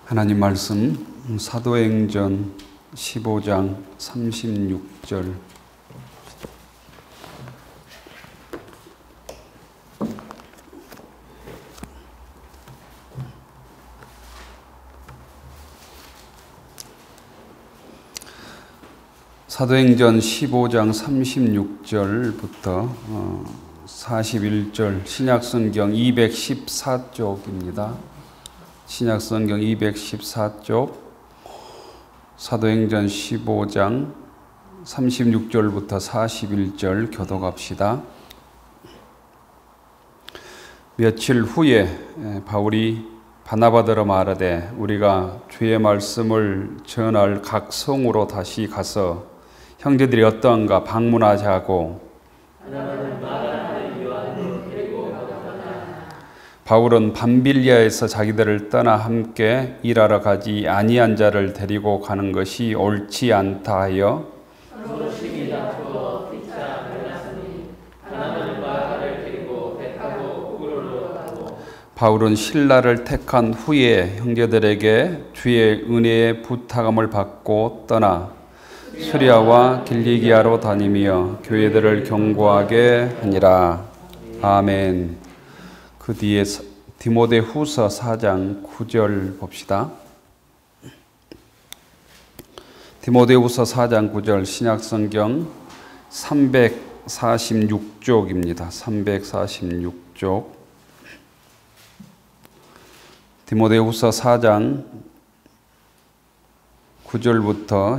하나님 말씀 사도행전 15장 36절. 사도행전 15장 36절부터 41절, 신약성경 214쪽입니다. 신약성경 214쪽, 사도행전 15장 36절부터 41절 교독합시다. 며칠 후에 바울이 바나바더러 말하되 우리가 주의 말씀을 전할 각 성으로 다시 가서 형제들이 어떠한가 방문하자고. 바울은 밤빌리아에서 자기들을 떠나 함께 일하러 가지 아니한 자를 데리고 가는 것이 옳지 않다 하여 바울은 신라를 택한 후에 형제들에게 주의 은혜의 부탁함을 받고 떠나 수리아와 길리기아로 다니며 교회들을 경고하게 하니라. 아멘. 그 뒤에 디모데후서 4장 9절 봅시다. 디모데후서 4장 9절, 신약성경 346쪽입니다. 346쪽. 디모데후서 4장 9절부터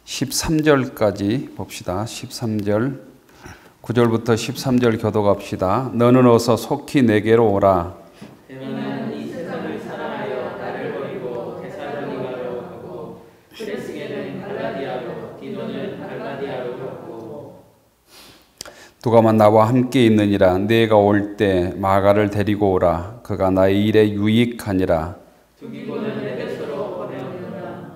13절까지 봅시다. 13절. 9절부터 13절 교독합시다. 너는 어서 속히 내게로 오라. 대만은 이 세상을 사랑하여 나를 버리고 데살로니가로 가고 크레스게는 갈라디아로, 디도는 갈라디아로 갔고 누가만 나와 함께 있느니라. 내가 올 때 마가를 데리고 오라. 그가 나의 일에 유익하니라. 두기고는 에베소로 보내었노라.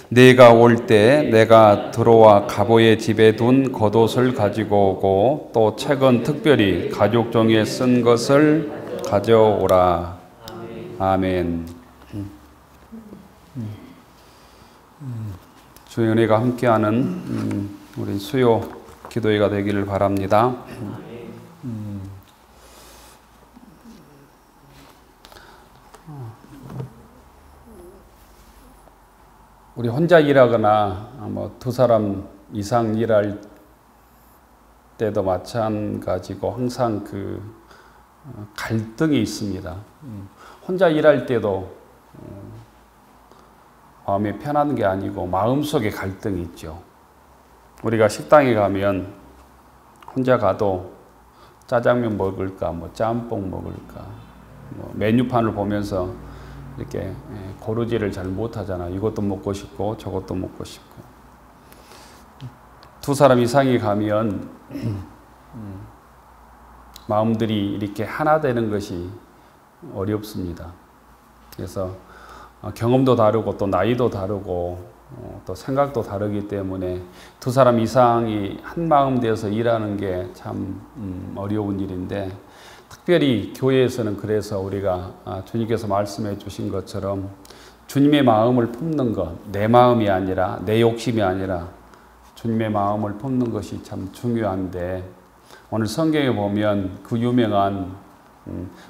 내가 올 때 내가 드로와 가보의 집에 둔 겉옷을 가지고 오고 또 책은 특별히 가죽 종이에 쓴 것을 가져오라. 아멘. 주의 은혜가 함께하는 우리 수요 기도회가 되기를 바랍니다. 우리 혼자 일하거나 두 사람 이상 일할 때도 마찬가지고 항상 그 갈등이 있습니다. 혼자 일할 때도 마음이 편한 게 아니고 마음속에 갈등이 있죠. 우리가 식당에 가면 혼자 가도 짜장면 먹을까, 짬뽕 먹을까, 메뉴판을 보면서 이렇게 고르지를 잘 못하잖아. 이것도 먹고 싶고 저것도 먹고 싶고. 두 사람 이상이 가면 마음들이 이렇게 하나 되는 것이 어렵습니다. 그래서 경험도 다르고 또 나이도 다르고 또 생각도 다르기 때문에 두 사람 이상이 한 마음 되어서 일하는 게 참 어려운 일인데, 특별히 교회에서는 그래서 우리가 주님께서 말씀해 주신 것처럼 주님의 마음을 품는 것, 내 마음이 아니라 내 욕심이 아니라 주님의 마음을 품는 것이 참 중요한데, 오늘 성경에 보면 그 유명한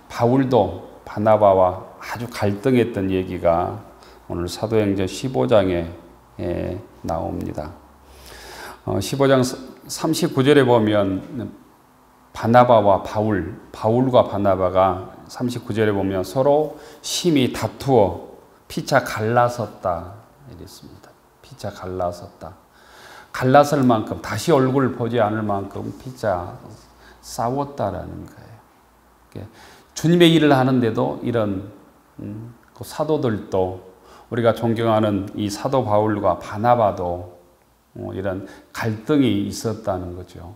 바울도 바나바와 아주 갈등했던 얘기가 오늘 사도행전 15장에 나옵니다. 15장 39절에 보면 바나바와 바울과 바나바가 39절에 보면 서로 심히 다투어 피차 갈라섰다 이랬습니다. 피차 갈라섰다. 갈라설 만큼, 다시 얼굴을 보지 않을 만큼 피차 싸웠다라는 거예요. 주님의 일을 하는데도 이런 사도들도, 우리가 존경하는 이 사도 바울과 바나바도 이런 갈등이 있었다는 거죠.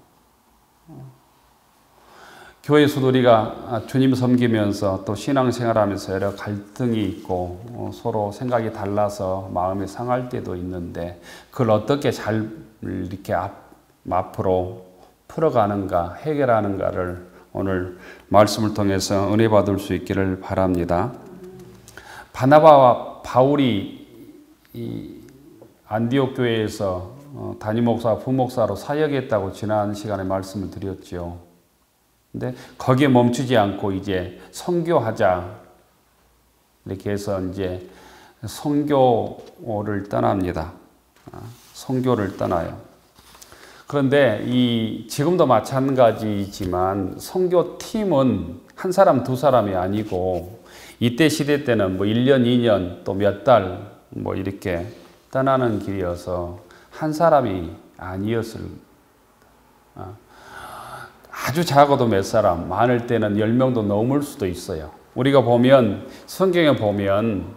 교회에서도 우리가 주님 섬기면서 또 신앙생활하면서 여러 갈등이 있고 서로 생각이 달라서 마음이 상할 때도 있는데, 그걸 어떻게 잘 이렇게 앞으로 풀어가는가, 해결하는가를 오늘 말씀을 통해서 은혜 받을 수 있기를 바랍니다. 바나바와 바울이 이 안디옥 교회에서 담임 목사, 부목사로 사역했다고 지난 시간에 말씀을 드렸죠. 근데 거기에 멈추지 않고 이제 선교하자 이렇게 해서 이제 선교를 떠납니다. 선교를 떠나요. 그런데 지금도 마찬가지지만 선교팀은 한 사람 두 사람이 아니고 이때 시대 때는 뭐 1년, 2년 또 몇 달 뭐 이렇게 떠나는 길이어서 한 사람이 아니었을 아주 작아도 몇 사람, 많을 때는 10명도 넘을 수도 있어요. 우리가 보면 성경에 보면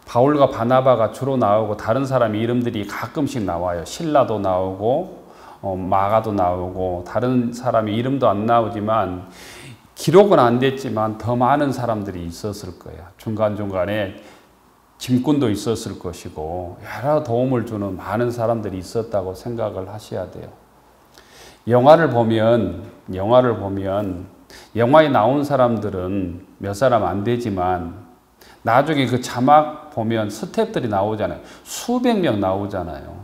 바울과 바나바가 주로 나오고 다른 사람 이름들이 가끔씩 나와요. 실라도 나오고 마가도 나오고 다른 사람의 이름도 안 나오지만 기록은 안 됐지만 더 많은 사람들이 있었을 거예요. 중간중간에 짐꾼도 있었을 것이고 여러 도움을 주는 많은 사람들이 있었다고 생각을 하셔야 돼요. 영화를 보면 영화에 나온 사람들은 몇 사람 안 되지만 나중에 그 자막 보면 스태프들이 나오잖아요. 수백 명 나오잖아요.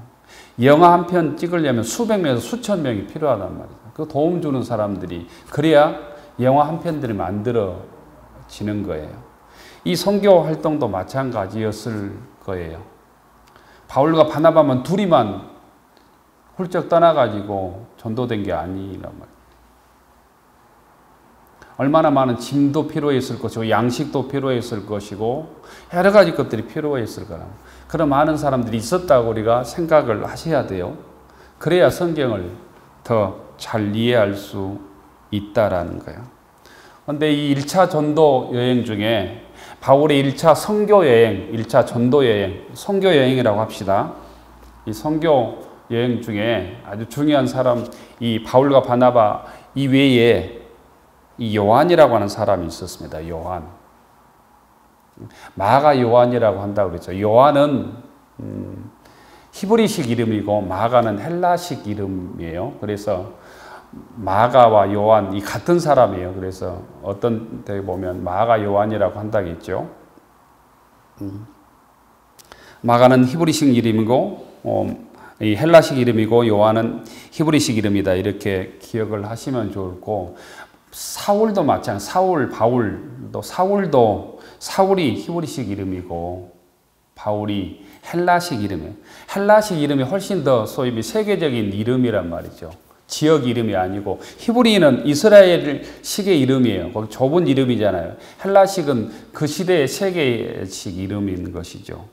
영화 한 편 찍으려면 수백 명에서 수천 명이 필요하단 말이죠. 그 도움 주는 사람들이 그래야 영화 한 편들이 만들어지는 거예요. 이 선교 활동도 마찬가지였을 거예요. 바울과 바나바만 둘이만 훌쩍 떠나가지고 전도된 게 아니란 말이에요. 얼마나 많은 짐도 필요했을 것이고 양식도 필요했을 것이고 여러 가지 것들이 필요했을 거라. 그런 많은 사람들이 있었다고 우리가 생각을 하셔야 돼요. 그래야 성경을 더 잘 이해할 수 있다라는 거예요. 그런데 이 1차 전도 여행 중에 바울의 1차 선교 여행, 1차 전도 여행, 선교 여행이라고 합시다. 이 선교 여행 중에 아주 중요한 사람, 이 바울과 바나바 이외에 이 요한이라고 하는 사람이 있었습니다. 요한. 마가 요한이라고 한다고 그랬죠. 요한은 히브리식 이름이고 마가는 헬라식 이름이에요. 그래서 마가와 요한 이 같은 사람이에요. 그래서 어떤 데 보면 마가 요한이라고 한다겠죠. 마가는 히브리식 이름이고 이 헬라식 이름이고 요한은 히브리식 이름이다. 이렇게 기억을 하시면 좋고 사울도 마찬가지. 사울이 히브리식 이름이고 바울이 헬라식 이름이에요. 헬라식 이름이 훨씬 더 소위 세계적인 이름이란 말이죠. 지역 이름이 아니고 히브리는 이스라엘식의 이름이에요. 거기 좁은 이름이잖아요. 헬라식은 그 시대의 세계식 이름인 것이죠.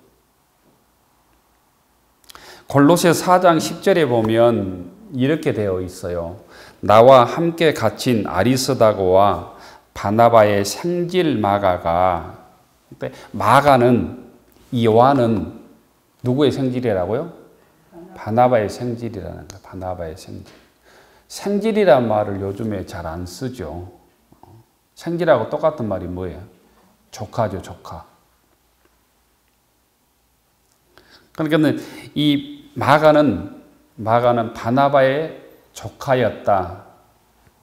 골로새 4장 10절에 보면 이렇게 되어 있어요. 나와 함께 갇힌 아리스다고와 바나바의 생질 마가가, 마가는, 이 요한은 누구의 생질이라고요? 바나바의 생질이라는 거예요. 바나바의 생질. 생질이란 말을 요즘에 잘 안 쓰죠. 생질하고 똑같은 말이 뭐예요? 조카죠, 조카. 그러니까 이 마가는 바나바의 조카였다.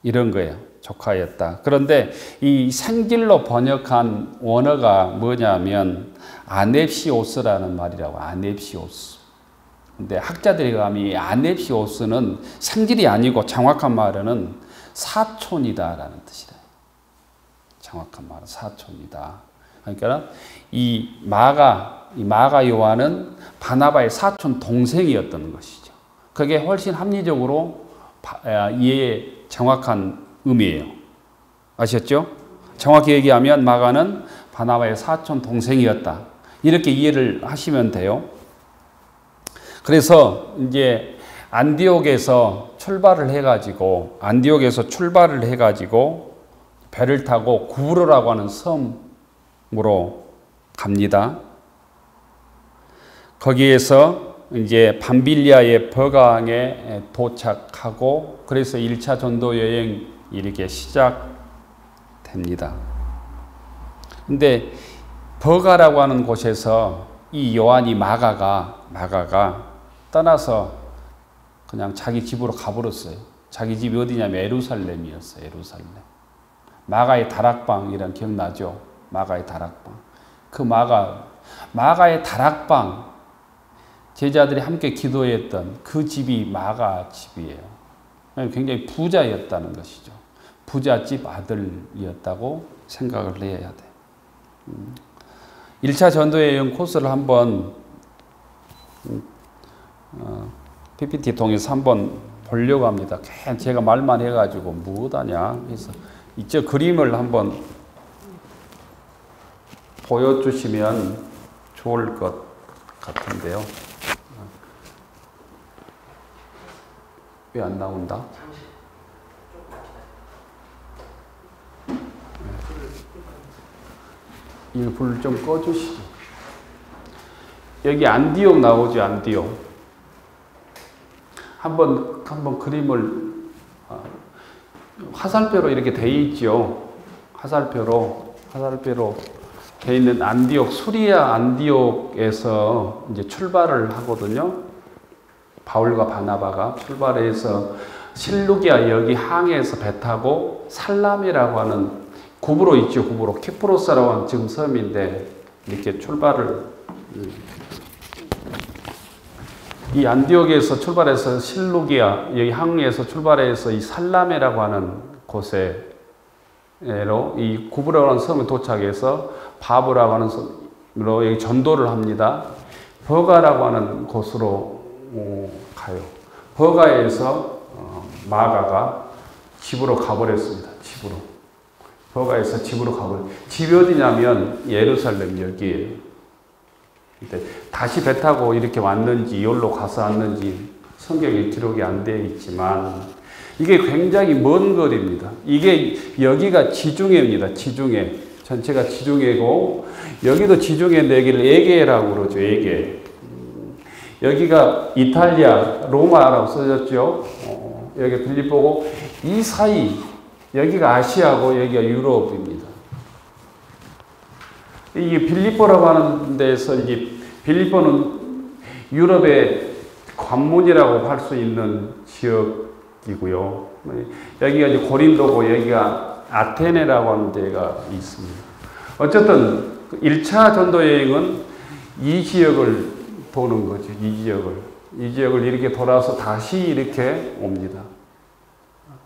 이런 거예요. 조카였다. 그런데 이 생질로 번역한 원어가 뭐냐면 아넵시오스라는 말이라고. 아넵시오스. 근데 학자들이 가면 이 아넵시오스는 생질이 아니고 정확한 말은 사촌이다라는 뜻이다. 정확한 말은 사촌이다. 그러니까 이 마가 요한은 바나바의 사촌 동생이었던 것이죠. 그게 훨씬 합리적으로 이해에 정확한 의미예요. 아셨죠? 정확히 얘기하면 마가는 바나바의 사촌 동생이었다. 이렇게 이해를 하시면 돼요. 그래서 이제 안디옥에서 출발을 해가지고 배를 타고 구브로라고 하는 섬으로 갑니다. 거기에서 이제 밤빌리아의 버강에 도착하고 그래서 1차 전도 여행 이렇게 시작됩니다. 근데 버가라고 하는 곳에서 이 요한이 마가가 떠나서 그냥 자기 집으로 가버렸어요. 자기 집이 어디냐면 예루살렘이었어요. 예루살렘. 마가의 다락방이란 기억나죠? 마가의 다락방. 그 마가의 다락방, 제자들이 함께 기도했던 그 집이 마가 집이에요. 굉장히 부자였다는 것이죠. 부잣집 아들이었다고 생각을 해야 돼. 1차 전도여행 코스를 한번 PPT 통해서 한번 보려고 합니다. 제가 말만 해가지고 뭐하냐 그래서 이쪽 그림을 한번 보여주시면 좋을 것 같은데요. 왜 안 나온다? 이 불 좀 꺼주시죠. 여기 안디옥 나오죠, 안디옥. 한번 그림을 화살표로 이렇게 돼 있죠. 화살표로 돼 있는 안디옥, 수리아 안디옥에서 이제 출발을 하거든요. 바울과 바나바가 출발해서 실루기아 여기 항에서 배 타고 살람이라고 하는 구브로 있죠. 구브로 키프로스라고 하는 지금 섬인데 이렇게 출발을 이 안디옥에서 출발해서 실루기아 여기 항에서 출발해서 이 살라메라고 하는 곳에로 이 구브로라고 하는 섬에 도착해서 바브라고 하는 섬으로 여기 전도를 합니다. 버가라고 하는 곳으로 가요. 버가에서 마가가 집으로 가버렸습니다. 집으로. 버가에서 집으로 가버려. 집이 어디냐면 예루살렘 여기에요. 근데 다시 배 타고 이렇게 왔는지 여기로 가서 왔는지 성경에 기록이 안 되어 있지만 이게 굉장히 먼 거리입니다. 이게 여기가 지중해입니다. 지중해. 전체가 지중해고 여기도 지중해 내기를 에게라고 그러죠. 에게. 여기가 이탈리아, 로마라고 써졌죠. 여기 빌립보고 이 사이 여기가 아시아고 여기가 유럽입니다. 이게 빌립보라고 하는 데서 이제 빌립보는 유럽의 관문이라고 할 수 있는 지역이고요. 여기가 이제 고린도고 여기가 아테네라고 하는 데가 있습니다. 어쨌든 1차 전도 여행은 이 지역을 도는 거죠. 이 지역을 이렇게 돌아서 다시 이렇게 옵니다.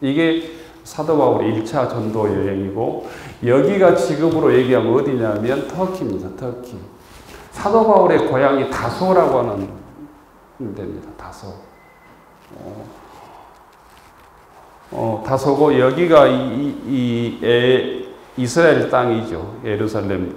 이게 사도 바울의 1차 전도 여행이고 여기가 지금으로 얘기하면 어디냐면 터키입니다. 터키. 사도 바울의 고향이 다소라고 하는 데입니다. 다소. 다소고 여기가 이스라엘 땅이죠. 예루살렘.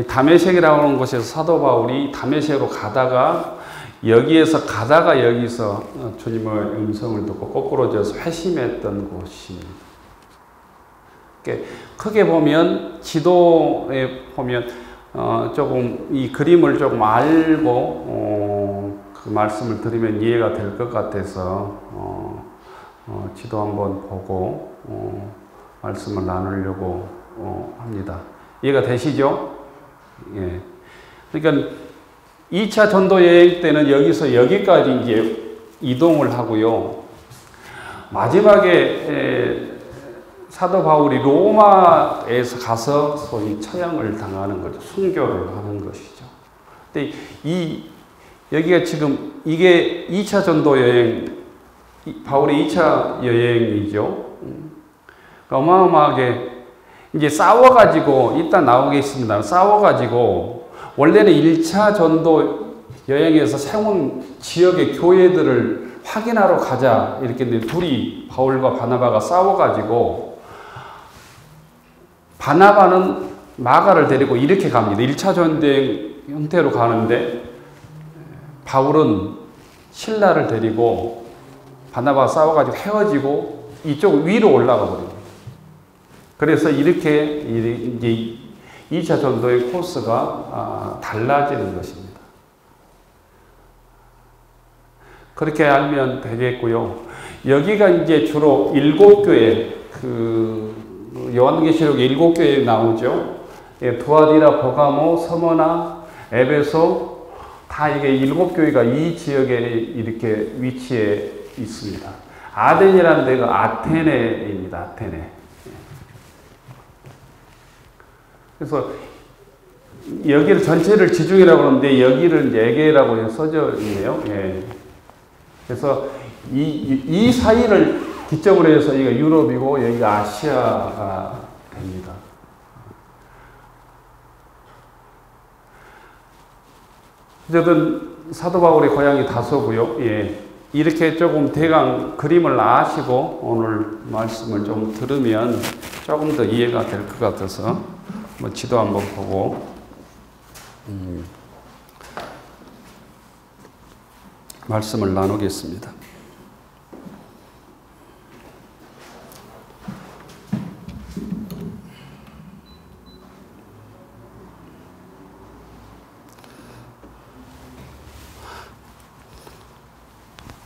다메섹이라고 하는 곳에서 사도 바울이 다메섹으로 가다가 여기서 주님의 음성을 듣고 거꾸로져서 회심했던 곳입니다. 크게 보면 지도에 보면 조금 이 그림을 조금 알고 그 말씀을 드리면 이해가 될 것 같아서 지도 한번 보고 말씀을 나누려고 합니다. 이해가 되시죠? 예. 그러니까 2차 전도 여행 때는 여기서 여기까지 이제 이동을 하고요. 마지막에 사도 바울이 로마에서 가서 소위 처형을 당하는 거죠. 순교를 하는 것이죠. 근데 여기가 지금 이게 2차 전도 여행, 바울의 2차 여행이죠. 어마어마하게 이제 싸워가지고, 이따 나오겠습니다. 싸워가지고, 원래는 1차 전도 여행에서 세운 지역의 교회들을 확인하러 가자. 이렇게 둘이 바울과 바나바가 싸워가지고, 바나바는 마가를 데리고 이렇게 갑니다. 1차 전도 형태로 가는데, 바울은 실라를 데리고 바나바가 싸워가지고 헤어지고 이쪽 위로 올라가 버립니다. 그래서 이렇게 이제 2차 전도의 코스가 달라지는 것입니다. 그렇게 알면 되겠고요. 여기가 이제 주로 7교회, 요한계시록 7교회 나오죠. 두아디라, 버가모, 서머나, 에베소, 다 이게 7교회가 이 지역에 이렇게 위치해 있습니다. 아덴이라는 데가 아테네입니다. 아테네. 그래서 여기를 전체를 지중해라고 하는데 여기를 에게라고 써져 있네요. 예. 그래서 이 사이를 기점으로 해서 여기가 유럽이고 여기가 아시아가 됩니다. 어쨌든 사도 바울의 고향이 다소고요. 예. 이렇게 조금 대강 그림을 아시고 오늘 말씀을 좀 들으면 조금 더 이해가 될 것 같아서 뭐 지도 한번 보고 말씀을 나누겠습니다.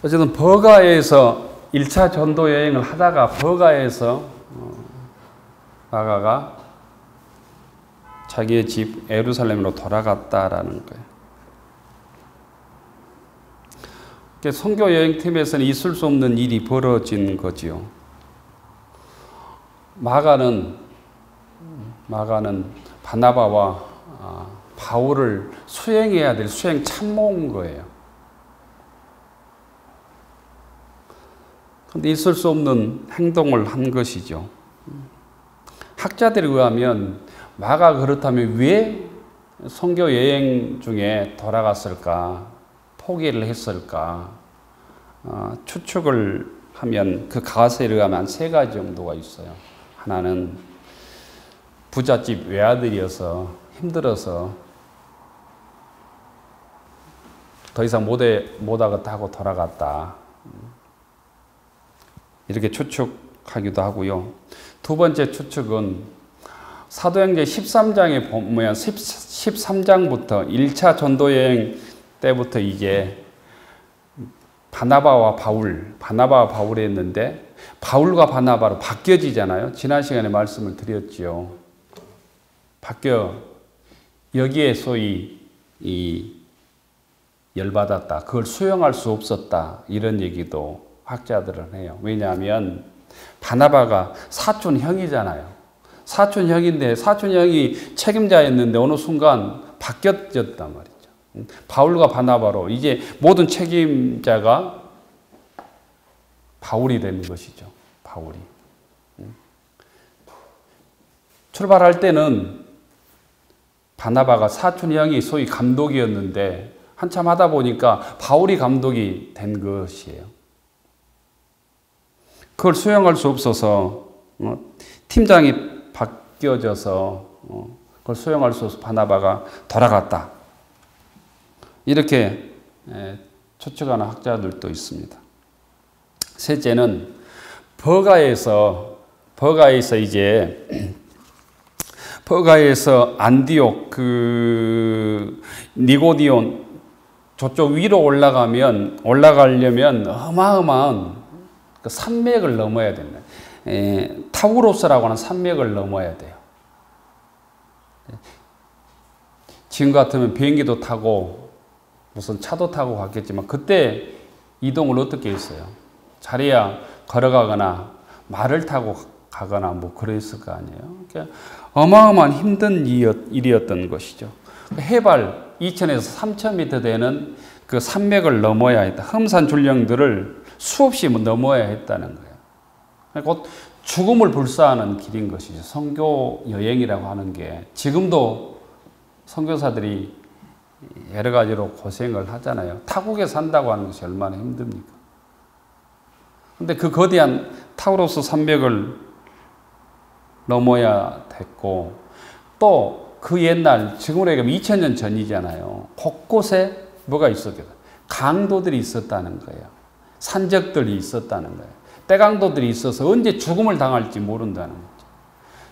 어쨌든 버가에서 1차 전도 여행을 하다가 버가에서 마가가 자기의 집 예루살렘으로 돌아갔다라는 거예요. 선교 여행팀에서는 있을 수 없는 일이 벌어진 거지요. 마가는 바나바와 바울을 수행해야 될 수행 참모인 거예요. 그런데 있을 수 없는 행동을 한 것이죠. 학자들에 의하면 마가 그렇다면 왜 선교 여행 중에 돌아갔을까? 포기를 했을까? 추측을 하면 그 가설에 의하면 한 3가지 정도가 있어요. 하나는 부잣집 외아들이어서 힘들어서 더 이상 못하겠다 하고 돌아갔다. 이렇게 추측하기도 하고요. 두 번째 추측은 사도행전 13장에 보면 13장부터 1차 전도여행 때부터 이제 바나바와 바울이 했는데 바울과 바나바로 바뀌어지잖아요. 지난 시간에 말씀을 드렸지요. 바뀌어 여기에 소위 열받았다. 그걸 수용할 수 없었다. 이런 얘기도 학자들은 해요. 왜냐하면 바나바가 사촌 형이잖아요. 사촌 형인데 사촌 형이 책임자였는데 어느 순간 바뀌어졌단 말이죠. 바울과 바나바로 이제 모든 책임자가 바울이 되는 것이죠. 바울이. 출발할 때는 바나바가 사촌 형이 소위 감독이었는데 한참 하다 보니까 바울이 감독이 된 것이에요. 그걸 수용할 수 없어서 팀장이 바뀌어져서 그걸 수용할 수 없어서 바나바가 돌아갔다. 이렇게 추측하는 학자들도 있습니다. 셋째는 버가에서 안디옥 니고디온 저쪽 위로 올라가려면 어마어마한 그 산맥을 넘어야 된다. 타우로스라고 하는 산맥을 넘어야 돼요. 지금 같으면 비행기도 타고 무슨 차도 타고 갔겠지만 그때 이동을 어떻게 했어요? 자리야 걸어가거나 말을 타고 가거나 뭐 그랬을 거 아니에요. 그러니까 어마어마한 힘든 일이었던 것이죠. 해발 2,000에서 3,000m 되는 그 산맥을 넘어야 했다. 험산 줄령들을 수없이 넘어야 했다는 거예요. 곧 죽음을 불사하는 길인 것이죠. 선교 여행이라고 하는 게 지금도 선교사들이 여러 가지로 고생을 하잖아요. 타국에 산다고 하는 것이 얼마나 힘듭니까? 근데 그 거대한 타우로스 산맥을 넘어야 됐고 또 그 옛날 지금으로 얘기하면 2000년 전이잖아요. 곳곳에 뭐가 있었겠어요? 강도들이 있었다는 거예요. 산적들이 있었다는 거예요. 떼강도들이 있어서 언제 죽음을 당할지 모른다는 거죠.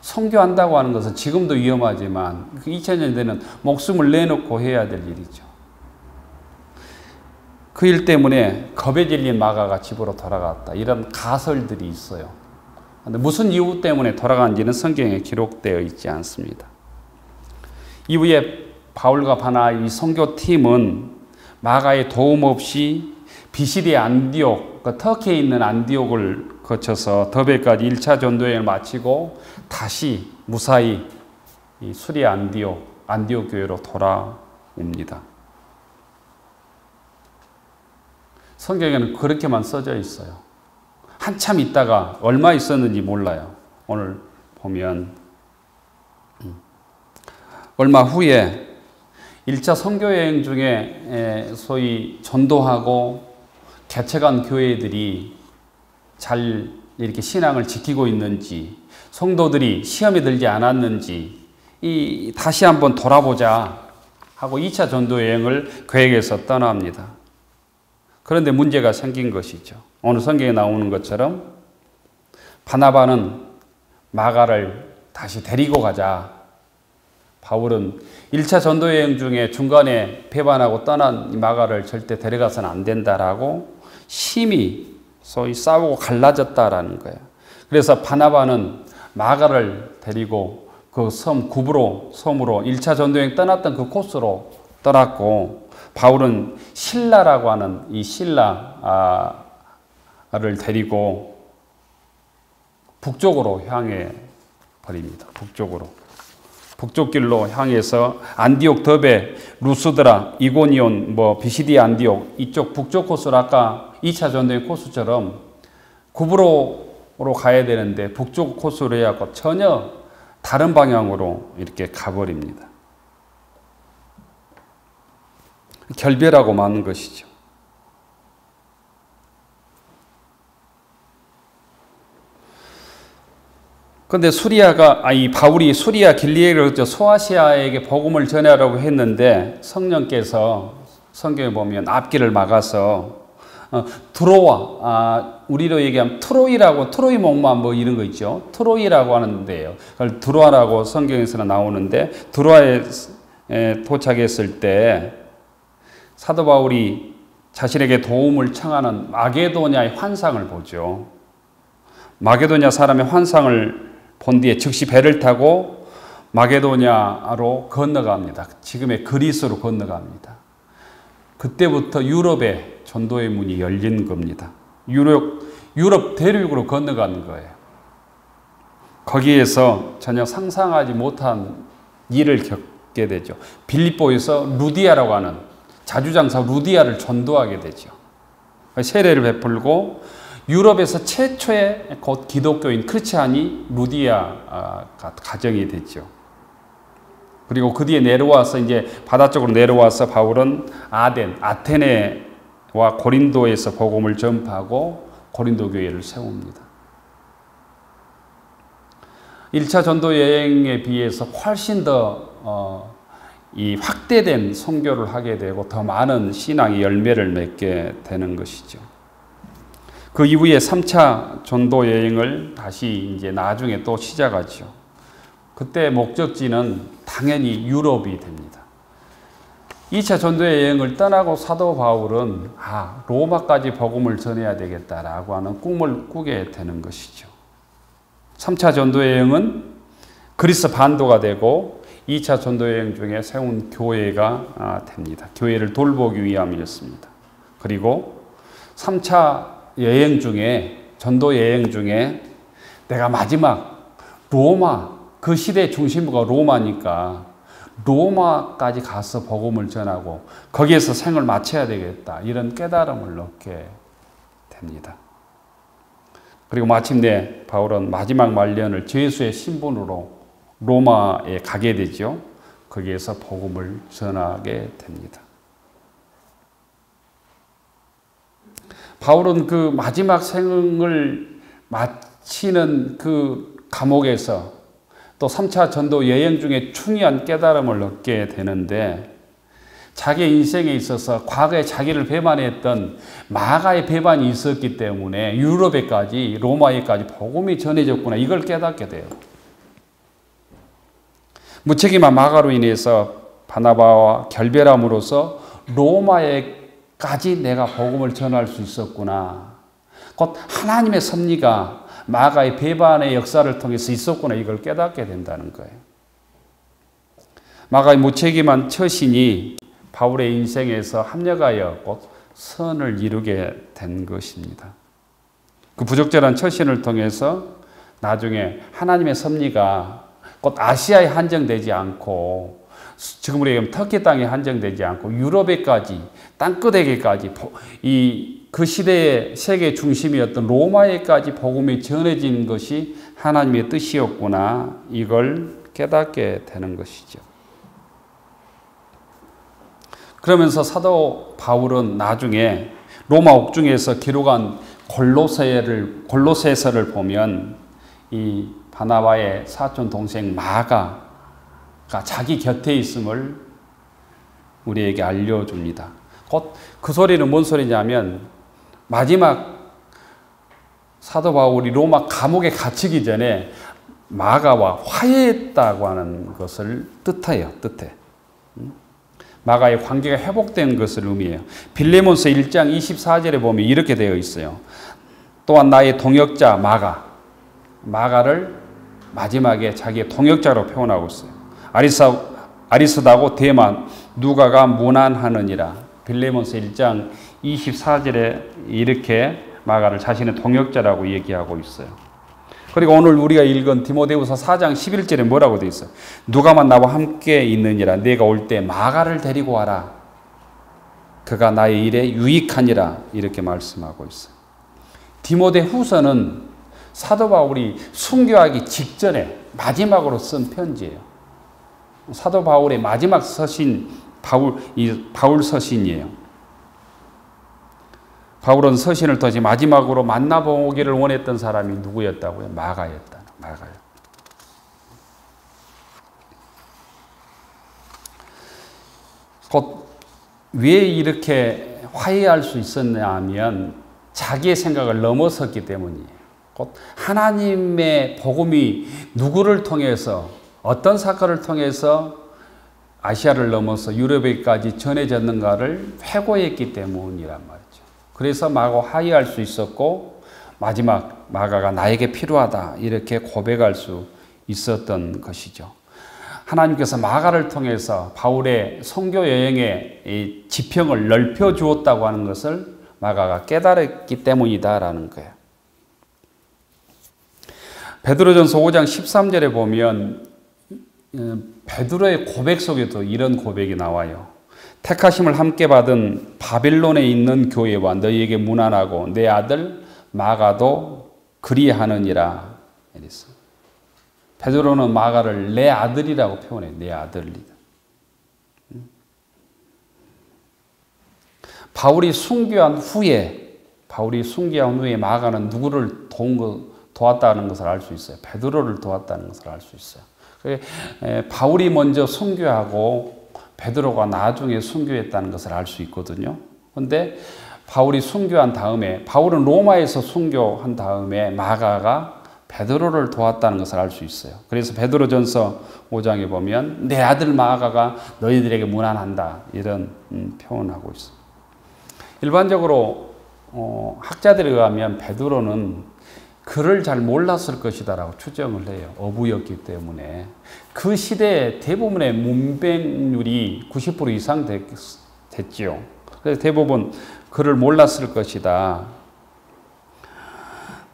선교한다고 하는 것은 지금도 위험하지만 2000년 되는 목숨을 내놓고 해야 될 일이죠. 그 일 때문에 겁에 질린 마가가 집으로 돌아갔다. 이런 가설들이 있어요. 그런데 무슨 이유 때문에 돌아간지는 성경에 기록되어 있지 않습니다. 이후에 바울과 바나 이 선교팀은 마가의 도움 없이 비시디아 안디옥, 터키에 있는 안디옥을 거쳐서 더베까지 1차 전도여행을 마치고 다시 무사히 이 수리아 안디옥 교회로 돌아옵니다. 성경에는 그렇게만 써져 있어요. 한참 있다가 얼마 있었는지 몰라요. 오늘 보면 얼마 후에 1차 선교여행 중에 소위 전도하고 개척한 교회들이 잘 이렇게 신앙을 지키고 있는지, 성도들이 시험에 들지 않았는지 다시 한번 돌아보자 하고 2차 전도여행을 계획해서 떠납니다. 그런데 문제가 생긴 것이죠. 오늘 성경에 나오는 것처럼 바나바는 마가를 다시 데리고 가자. 바울은 1차 전도여행 중에 중간에 배반하고 떠난 마가를 절대 데려가서는 안 된다라고 심히 소위 싸우고 갈라졌다라는 거예요. 그래서 바나바는 마가를 데리고 그 섬 구브로 섬으로 1차 전도여행 떠났던 그 코스로 떠났고, 바울은 실라라고 하는 이 실라를 데리고 북쪽으로 향해 버립니다. 북쪽 길로 향해서 안디옥, 더베, 루스드라, 이고니온, 비시디아 안디옥 이쪽 북쪽 코스로 아까 2차 전도의 코스처럼 구브로로 가야 되는데 북쪽 코스로 해갖고 전혀 다른 방향으로 이렇게 가버립니다. 결별하고 마는 것이죠. 그런데 바울이 수리아 길리에를 소아시아에게 복음을 전하라고 했는데 성령께서 성경에 보면 앞길을 막아서 드로아, 우리로 얘기하면 트로이 목마 이런 거 있죠. 트로이라고 하는데요. 그걸 드로아라고 성경에서는 나오는데, 드로아에 도착했을 때 사도 바울이 자신에게 도움을 청하는 마게도냐의 환상을 보죠. 마게도냐 사람의 환상을 본 뒤에 즉시 배를 타고 마게도냐로 건너갑니다. 지금의 그리스로 건너갑니다. 그때부터 유럽의 전도의 문이 열린 겁니다. 유럽 대륙으로 건너가는 거예요. 거기에서 전혀 상상하지 못한 일을 겪게 되죠. 빌립보에서 루디아라고 하는 자주장사 루디아를 전도하게 되죠. 세례를 베풀고 유럽에서 최초의 곧 기독교인 크리스찬이 루디아 가정이 됐죠. 그리고 그 뒤에 내려와서 이제 바다 쪽으로 내려와서 바울은 아테네와 고린도에서 복음을 전파하고 고린도 교회를 세웁니다. 1차 전도 여행에 비해서 훨씬 더 확대된 선교를 하게 되고 더 많은 신앙의 열매를 맺게 되는 것이죠. 그 이후에 3차 전도 여행을 다시 이제 나중에 또 시작하죠. 그때 목적지는 당연히 유럽이 됩니다. 2차 전도 여행을 떠나고 사도 바울은 로마까지 복음을 전해야 되겠다라고 하는 꿈을 꾸게 되는 것이죠. 3차 전도 여행은 그리스 반도가 되고 2차 전도 여행 중에 세운 교회가 됩니다. 교회를 돌보기 위함이었습니다. 그리고 3차 여행 중에, 전도 여행 중에 내가 마지막 로마, 그 시대의 중심부가 로마니까 로마까지 가서 복음을 전하고 거기에서 생을 마쳐야 되겠다, 이런 깨달음을 얻게 됩니다. 그리고 마침내 바울은 마지막 말년을 죄수의 신분으로 로마에 가게 되죠. 거기에서 복음을 전하게 됩니다. 바울은 그 마지막 생을 마치는 그 감옥에서 또 3차 전도 여행 중에 중요한 깨달음을 얻게 되는데, 자기의 인생에 있어서 과거에 자기를 배반했던 마가의 배반이 있었기 때문에 유럽에까지, 로마에까지 복음이 전해졌구나, 이걸 깨닫게 돼요. 무책임한 마가로 인해서 바나바와 결별함으로써 로마에까지 내가 복음을 전할 수 있었구나, 곧 하나님의 섭리가 마가의 배반의 역사를 통해서 있었구나, 이걸 깨닫게 된다는 거예요. 마가의 무책임한 처신이 바울의 인생에서 합력하여 곧 선을 이루게 된 것입니다. 그 부적절한 처신을 통해서 나중에 하나님의 섭리가 곧 아시아에 한정되지 않고 지금 우리가 터키 땅에 한정되지 않고 유럽에까지 땅끝에게까지 그 시대의 세계 중심이었던 로마에까지 복음이 전해진 것이 하나님의 뜻이었구나, 이걸 깨닫게 되는 것이죠. 그러면서 사도 바울은 나중에 로마 옥중에서 기록한 골로새서를 보면 이 바나바의 사촌 동생 마가가 자기 곁에 있음을 우리에게 알려줍니다. 곧 그 소리는 뭔 소리냐면 마지막 사도 바울이 로마 감옥에 갇히기 전에 마가와 화해했다고 하는 것을 뜻해요. 마가의 관계가 회복된 것을 의미해요. 빌레몬서 1장 24절에 보면 이렇게 되어 있어요. 또한 나의 동역자 마가를 마지막에 자기의 동역자로 표현하고 있어요. 아리스다고 데마 누가가 문안하느니라. 빌레몬서 1장 24절에 이렇게 마가를 자신의 동역자라고 얘기하고 있어요. 그리고 오늘 우리가 읽은 디모데후서 4장 11절에 뭐라고 되어 있어요? 누가만 나와 함께 있느니라. 내가 올 때 마가를 데리고 와라. 그가 나의 일에 유익하니라. 이렇게 말씀하고 있어요. 디모데후서는 사도 바울이 순교하기 직전에 마지막으로 쓴 편지예요. 사도 바울의 마지막 서신 바울 서신이에요. 바울은 서신을 통해 마지막으로 만나보기를 원했던 사람이 누구였다고요? 마가였다. 곧 왜 이렇게 화해할 수 있었냐 하면 자기의 생각을 넘어섰기 때문이에요. 곧 하나님의 복음이 누구를 통해서 어떤 사건을 통해서 아시아를 넘어서 유럽에까지 전해졌는가를 회고했기 때문이란 말이죠. 그래서 마가 화해할 수 있었고 마지막 마가가 나에게 필요하다 이렇게 고백할 수 있었던 것이죠. 하나님께서 마가를 통해서 바울의 선교 여행의 지평을 넓혀 주었다고 하는 것을 마가가 깨달았기 때문이다라는 거예요. 베드로전서 5장 13절에 보면 베드로의 고백 속에도 이런 고백이 나와요. 택하심을 함께 받은 바빌론에 있는 교회와 너희에게 문안하고 내 아들 마가도 그리하느니라. 이랬어요. 베드로는 마가를 내 아들이라고 표현해요. 내 아들이다. 바울이 순교한 후에 마가는 누구를 도왔다는 것을 알 수 있어요. 베드로를 도왔다는 것을 알 수 있어요. 바울이 먼저 순교하고 베드로가 나중에 순교했다는 것을 알 수 있거든요. 그런데 바울이 순교한 다음에 바울은 로마에서 순교한 다음에 마가가 베드로를 도왔다는 것을 알 수 있어요. 그래서 베드로전서 5장에 보면 내 아들 마가가 너희들에게 문안한다 이런 표현하고 있어요. 일반적으로 학자들에 의하면 베드로는 글을 잘 몰랐을 것이다라고 추정을 해요. 어부였기 때문에. 그 시대에 대부분의 문맹률이 90% 이상 됐지요. 그래서 대부분 글을 몰랐을 것이다.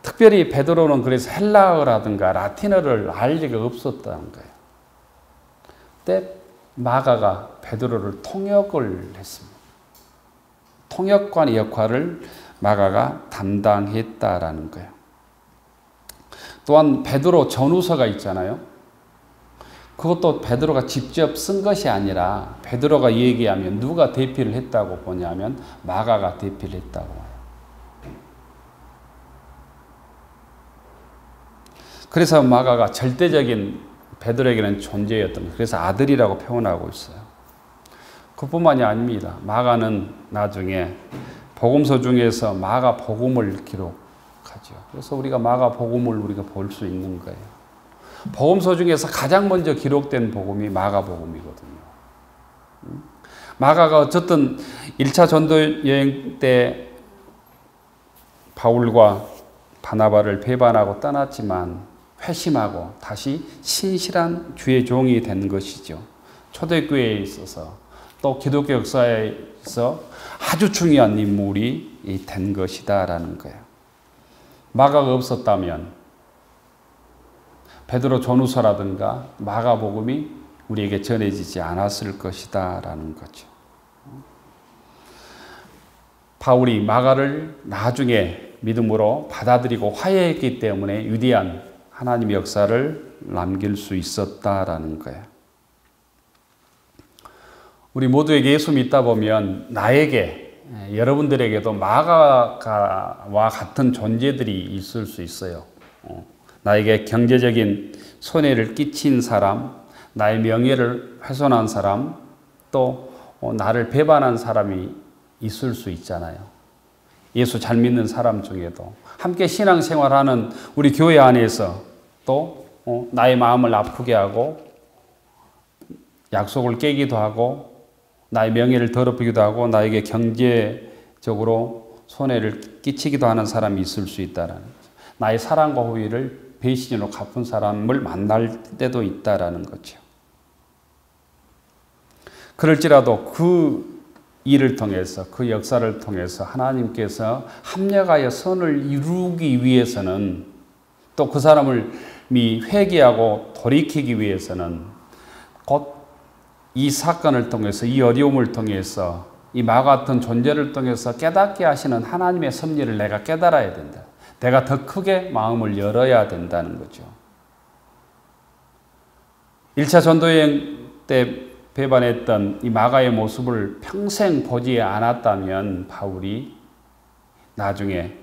특별히 베드로는 그래서 헬라어라든가 라틴어를 알 리가 없었다는 거예요. 그때 마가가 베드로를 통역을 했습니다. 통역관의 역할을 마가가 담당했다라는 거예요. 또한 베드로 전후서가 있잖아요. 그것도 베드로가 직접 쓴 것이 아니라 베드로가 얘기하면 누가 대피를 했다고 보냐면 마가가 대피를 했다고 해요. 그래서 마가가 절대적인 베드로에게는 존재였던 거예요. 그래서 아들이라고 표현하고 있어요. 그뿐만이 아닙니다. 마가는 나중에 복음서 중에서 마가 복음을 기록하죠. 그래서 우리가 마가 복음을 우리가 볼 수 있는 거예요. 복음서 중에서 가장 먼저 기록된 복음이 마가 복음이거든요. 마가가 어쨌든 1차 전도 여행 때 바울과 바나바를 배반하고 떠났지만 회심하고 다시 신실한 주의 종이 된 것이죠. 초대교회에 있어서 또 기독교 역사에서 아주 중요한 인물이 된 것이다라는 거예요. 마가가 없었다면 베드로 전후서라든가 마가복음이 우리에게 전해지지 않았을 것이다라는 거죠. 바울이 마가를 나중에 믿음으로 받아들이고 화해했기 때문에 위대한 하나님의 역사를 남길 수 있었다라는 거예요. 우리 모두에게 예수 믿다 보면 나에게, 여러분들에게도 마가와 같은 존재들이 있을 수 있어요. 나에게 경제적인 손해를 끼친 사람, 나의 명예를 훼손한 사람, 또 나를 배반한 사람이 있을 수 있잖아요. 예수 잘 믿는 사람 중에도 함께 신앙생활하는 우리 교회 안에서 또 나의 마음을 아프게 하고 약속을 깨기도 하고 나의 명예를 더럽히기도 하고 나에게 경제적으로 손해를 끼치기도 하는 사람이 있을 수 있다라는 거죠. 나의 사랑과 호의를 배신으로 갚은 사람을 만날 때도 있다라는 거죠. 그럴지라도 그 일을 통해서 그 역사를 통해서 하나님께서 합력하여 선을 이루기 위해서는 또 그 사람을 회개하고 돌이키기 위해서는 곧 이 사건을 통해서 이 어려움을 통해서 이 마가 같은 존재를 통해서 깨닫게 하시는 하나님의 섭리를 내가 깨달아야 된다. 내가 더 크게 마음을 열어야 된다는 거죠. 1차 전도여행 때 배반했던 이 마가의 모습을 평생 보지 않았다면 바울이 나중에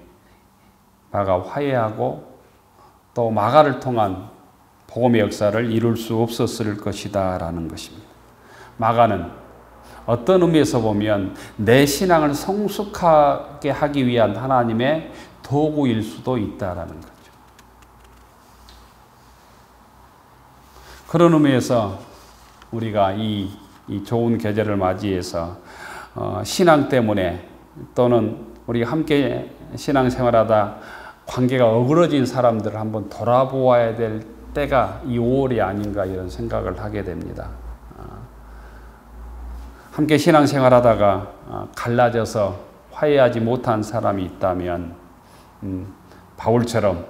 마가 화해하고 또 마가를 통한 복음의 역사를 이룰 수 없었을 것이다 라는 것입니다. 마가는 어떤 의미에서 보면 내 신앙을 성숙하게 하기 위한 하나님의 도구일 수도 있다라는 거죠. 그런 의미에서 우리가 이 좋은 계절을 맞이해서 신앙 때문에 또는 우리가 함께 신앙생활하다 관계가 어그러진 사람들을 한번 돌아보아야 될 때가 이 5월이 아닌가 이런 생각을 하게 됩니다. 함께 신앙생활하다가 갈라져서 화해하지 못한 사람이 있다면 바울처럼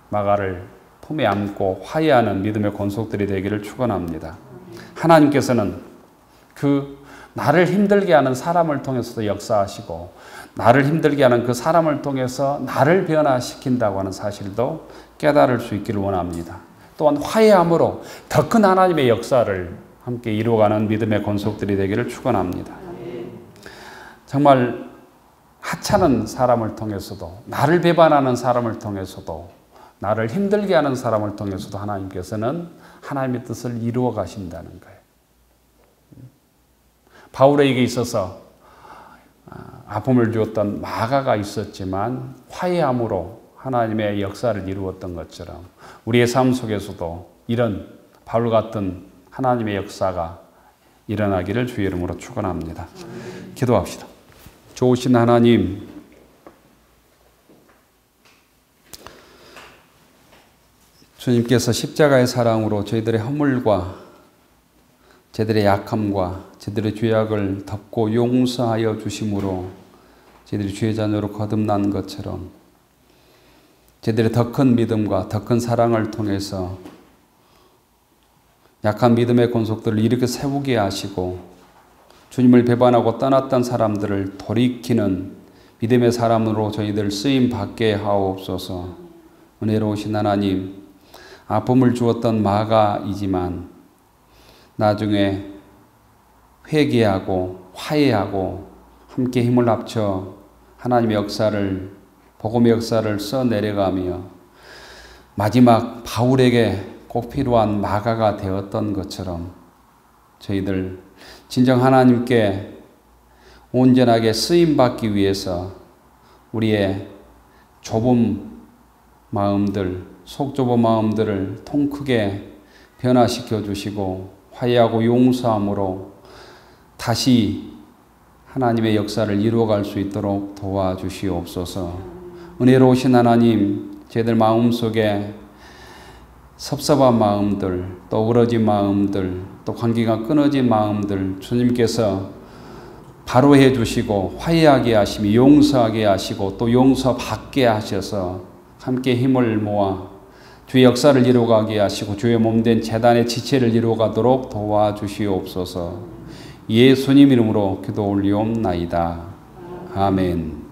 마가를 품에 안고 화해하는 믿음의 권속들이 되기를 축원합니다. 하나님께서는 그 나를 힘들게 하는 사람을 통해서도 역사하시고 나를 힘들게 하는 그 사람을 통해서 나를 변화시킨다고 하는 사실도 깨달을 수 있기를 원합니다. 또한 화해함으로 더 큰 하나님의 역사를 함께 이루어가는 믿음의 권속들이 되기를 축원합니다. 정말 하찮은 사람을 통해서도 나를 배반하는 사람을 통해서도 나를 힘들게 하는 사람을 통해서도 하나님께서는 하나님의 뜻을 이루어 가신다는 거예요. 바울에게 있어서 아픔을 주었던 마가가 있었지만 화해함으로 하나님의 역사를 이루었던 것처럼 우리의 삶 속에서도 이런 바울 같은 하나님의 역사가 일어나기를 주의 이름으로 축원합니다. 기도합시다. 좋으신 하나님, 주님께서 십자가의 사랑으로 저희들의 허물과 저희들의 약함과 저희들의 죄악을 덮고 용서하여 주심으로 저희들이 주의 자녀로 거듭난 것처럼 저희들의 더 큰 믿음과 더 큰 사랑을 통해서 약한 믿음의 권속들을 일으켜 세우게 하시고 주님을 배반하고 떠났던 사람들을 돌이키는 믿음의 사람으로 저희들 쓰임 받게 하옵소서. 은혜로우신 하나님, 아픔을 주었던 마가이지만 나중에 회개하고 화해하고 함께 힘을 합쳐 하나님의 역사를, 복음의 역사를 써내려가며 마지막 바울에게 꼭 필요한 마가가 되었던 것처럼 저희들 진정 하나님께 온전하게 쓰임받기 위해서 우리의 좁은 마음들, 속 좁은 마음들을 통 크게 변화시켜 주시고 화해하고 용서함으로 다시 하나님의 역사를 이루어갈 수 있도록 도와주시옵소서. 은혜로우신 하나님, 저희들 마음속에 섭섭한 마음들, 또 우러진 마음들, 또 관계가 끊어진 마음들 주님께서 바로 해주시고 화해하게 하시며 용서하게 하시고 또 용서받게 하셔서 함께 힘을 모아 주의 역사를 이루어가게 하시고 주의 몸된 제단의 지체를 이루어가도록 도와주시옵소서. 예수님 이름으로 기도 올리옵나이다. 아멘.